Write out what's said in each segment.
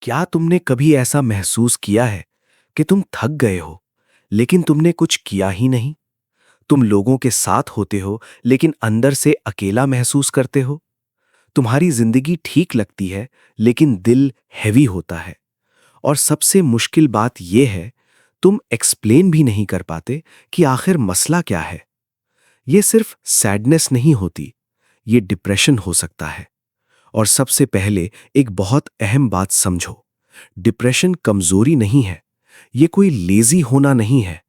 क्या तुमने कभी ऐसा महसूस किया है कि तुम थक गए हो, लेकिन तुमने कुछ किया ही नहीं? तुम लोगों के साथ होते हो, लेकिन अंदर से अकेला महसूस करते हो? तुम्हारी जिंदगी ठीक लगती है, लेकिन दिल हैवी होता है। और सबसे मुश्किल बात यह है, तुम एक्सप्लेन भी नहीं कर पाते कि आखिर मसला क्या है। ये सिर्फ सैडनेस नहीं होती, ये डिप्रेशन हो सकता है। और सबसे पहले एक बहुत अहम बात समझो। डिप्रेशन कमजोरी नहीं है, ये कोई लेजी होना नहीं है।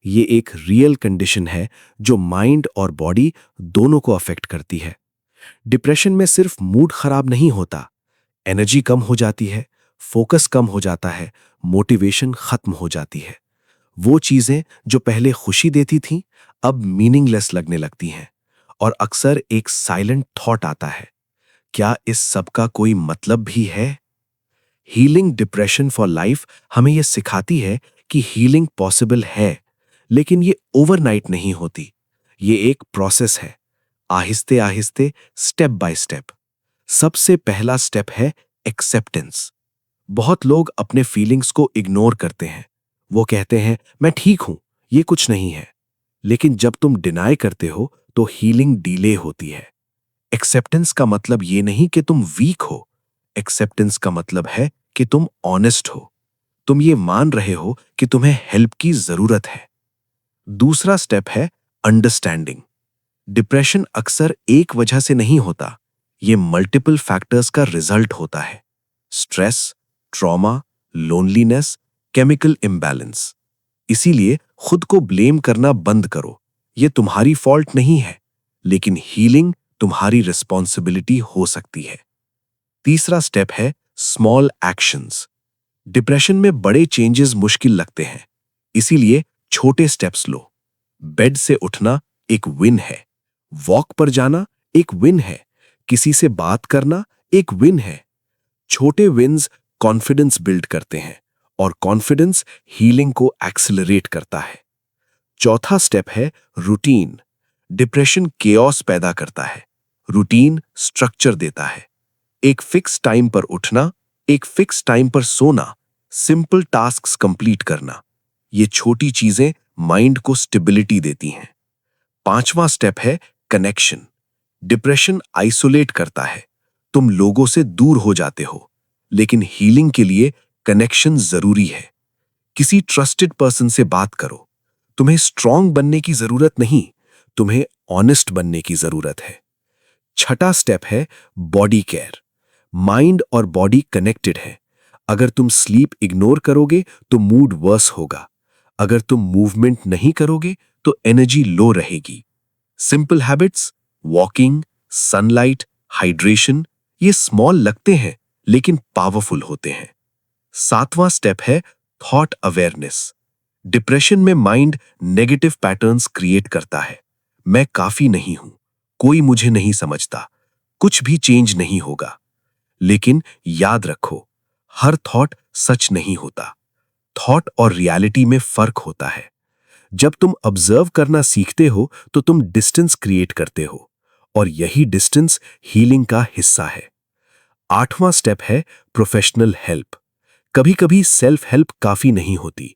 ये एक रियल कंडीशन है जो माइंड और बॉडी दोनों को अफेक्ट करती है। डिप्रेशन में सिर्फ मूड खराब नहीं होता, एनर्जी कम हो जाती है, फोकस कम हो जाता है, मोटिवेशन खत्म हो जाती है। वो चीजें जो पहले खुशी देती थीं, अब मीनिंगलेस लगने लगती हैं। और अक्सर एक साइलेंट थॉट आता है, क्या इस सब का कोई मतलब भी है? हीलिंग डिप्रेशन फॉर लाइफ हमें यह सिखाती है कि हीलिंग पॉसिबल है, लेकिन ये ओवरनाइट नहीं होती। ये एक प्रोसेस है, आहिस्ते आहिस्ते, स्टेप बाय स्टेप। सबसे पहला स्टेप है एक्सेप्टेंस। बहुत लोग अपने फीलिंग्स को इग्नोर करते हैं। वो कहते हैं मैं ठीक हूं, ये कुछ नहीं है। लेकिन जब तुम डिनाई करते हो तो हीलिंग डिले होती है। एक्सेप्टेंस का मतलब ये नहीं कि तुम वीक हो। एक्सेप्टेंस का मतलब है कि तुम ऑनेस्ट हो। तुम ये मान रहे हो कि तुम्हें हेल्प की जरूरत है। दूसरा स्टेप है अंडरस्टैंडिंग। डिप्रेशन अक्सर एक वजह से नहीं होता, ये मल्टीपल फैक्टर्स का रिजल्ट होता है। Stress, trauma, loneliness, chemical imbalance. इसीलिए खुद को ब्लेम करना बंद करो। ये तुम्हारी फॉल्ट नहीं है, लेकिन हीलिंग तुम्हारी रिस्पॉन्सिबिलिटी हो सकती है। तीसरा स्टेप है स्मॉल एक्शंस। डिप्रेशन में बड़े चेंजेस मुश्किल लगते हैं, इसीलिए छोटे स्टेप्स लो। बेड से उठना एक विन है, वॉक पर जाना एक विन है, किसी से बात करना एक विन है। छोटे विन्स कॉन्फिडेंस बिल्ड करते हैं, और कॉन्फिडेंस हीलिंग को एक्सेलरेट करता है। चौथा स्टेप है रूटीन। डिप्रेशन केओस पैदा करता है, रूटीन स्ट्रक्चर देता है। एक फिक्स टाइम पर उठना, एक फिक्स टाइम पर सोना, सिंपल टास्क्स कंप्लीट करना, ये छोटी चीजें माइंड को स्टेबिलिटी देती हैं। पांचवा स्टेप है कनेक्शन। डिप्रेशन आइसोलेट करता है, तुम लोगों से दूर हो जाते हो, लेकिन हीलिंग के लिए कनेक्शन जरूरी है। किसी ट्रस्टेड पर्सन से बात करो। तुम्हें स्ट्रांग बनने की जरूरत नहीं, तुम्हें ऑनेस्ट बनने की जरूरत है। छठा स्टेप है बॉडी केयर। माइंड और बॉडी कनेक्टेड है। अगर तुम स्लीप इग्नोर करोगे तो मूड वर्स होगा। अगर तुम मूवमेंट नहीं करोगे तो एनर्जी लो रहेगी। Simple habits, walking, sunlight, hydration, ये स्मॉल लगते हैं लेकिन पावरफुल होते हैं। सातवां स्टेप है थॉट अवेयरनेस। डिप्रेशन में माइंड नेगेटिव पैटर्न्स क्रिएट करता है। मैं काफी नहीं हूं, कोई मुझे नहीं समझता, कुछ भी चेंज नहीं होगा। लेकिन याद रखो, हर थॉट सच नहीं होता। थॉट और रियलिटी में फर्क होता है। जब तुम ऑब्जर्व करना सीखते हो तो तुम डिस्टेंस क्रिएट करते हो, और यही डिस्टेंस हीलिंग का हिस्सा है। आठवां स्टेप है प्रोफेशनल हेल्प। कभी कभी सेल्फ हेल्प काफी नहीं होती।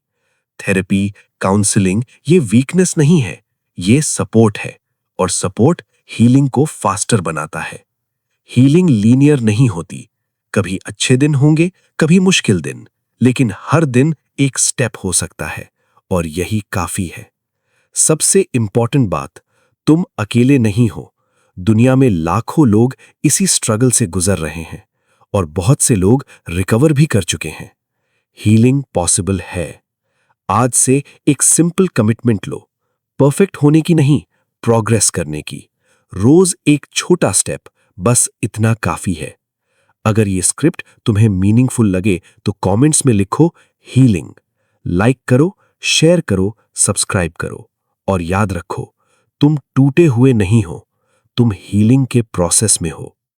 थेरेपी, काउंसलिंग ये वीकनेस नहीं है, ये सपोर्ट है, और सपोर्ट हीलिंग को फास्टर बनाता है। हीलिंग लीनियर नहीं होती, कभी अच्छे दिन होंगे, कभी मुश्किल दिन, लेकिन हर दिन एक स्टेप हो सकता है, और यही काफी है। सबसे इंपॉर्टेंट बात, तुम अकेले नहीं हो। दुनिया में लाखों लोग इसी स्ट्रगल से गुजर रहे हैं, और बहुत से लोग रिकवर भी कर चुके हैं। हीलिंग पॉसिबल है। आज से एक सिंपल कमिटमेंट लो, परफेक्ट होने की नहीं, प्रोग्रेस करने की। रोज एक छोटा स्टेप, बस इतना काफी है। अगर ये स्क्रिप्ट तुम्हें मीनिंगफुल लगे तो कमेंट्स में लिखो हीलिंग। लाइक करो, शेयर करो, सब्सक्राइब करो, और याद रखो, तुम टूटे हुए नहीं हो, तुम हीलिंग के प्रोसेस में हो।